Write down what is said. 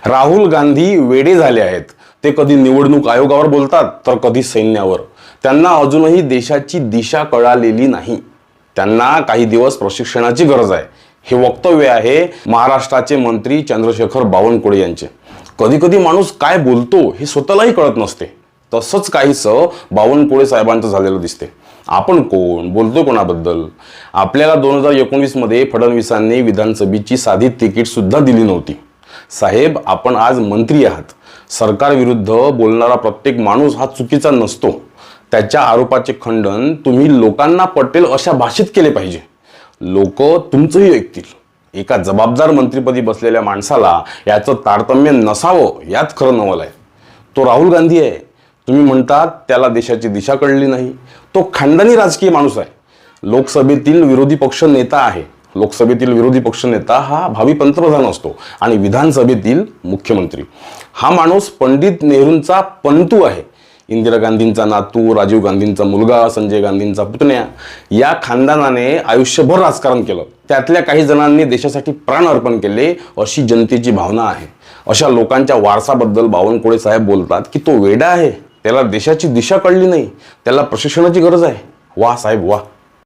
राहुल गांधी वेडे झाले आहेत. ते कधी निवडणूक आयोगावर बोलतात तर कधी सैन्यावर. त्यांना अजूनही देशाची दिशा कळालेली नाही. त्यांना काही दिवस प्रशिक्षणाची गरज आहे. हे वक्तव्य आहे महाराष्ट्राचे मंत्री चंद्रशेखर बावनकुळे यांचे. कधी कधी माणूस काय बोलतो हे स्वतःलाही कळत नसते. तसंच काहीसं बावनकुळे साहेबांचं झालेलं दिसते. आपण कोण, बोलतो कोणाबद्दल? आपल्याला 2019 मध्ये फडणवीसांनी विधानसभेची साधी तिकीट सुद्धा दिली नव्हती. साहेब, आपण आज मंत्री आहात. सरकारविरुद्ध बोलणारा प्रत्येक माणूस हा चुकीचा नसतो. त्याच्या आरोपाचे खंडन तुम्ही लोकांना पटेल अशा भाषेत केले पाहिजे. लोक तुमचंही ऐकतील. एका जबाबदार मंत्रिपदी बसलेल्या माणसाला याचं तारतम्य नसावं यात खरं नवल आहे. तो राहुल गांधी आहे. तुम्ही म्हणतात त्याला देशाची दिशा कळली नाही. तो खानदानी राजकीय माणूस आहे. लोकसभेतील विरोधी पक्ष नेता आहे. लोकसभेतील विरोधी पक्ष नेता हा भावी पंतप्रधान असतो आणि विधानसभेतील मुख्यमंत्री. हा माणूस पंडित नेहरूंचा पंतू आहे. इंदिरा गांधींचा नातू, राजीव गांधींचा मुलगा, संजय गांधींचा पुतण्या. या खानदानाने आयुष्यभर राजकारण केलं. त्यातल्या काही जणांनी देशासाठी प्राण अर्पण केले अशी जनतेची भावना आहे. अशा लोकांच्या वारसाबद्दल बावनकुळे साहेब बोलतात की तो वेडा आहे. त्याला देशाची दिशा कळली नाही. त्याला प्रशिक्षणाची गरज आहे. वाह साहेब वाह.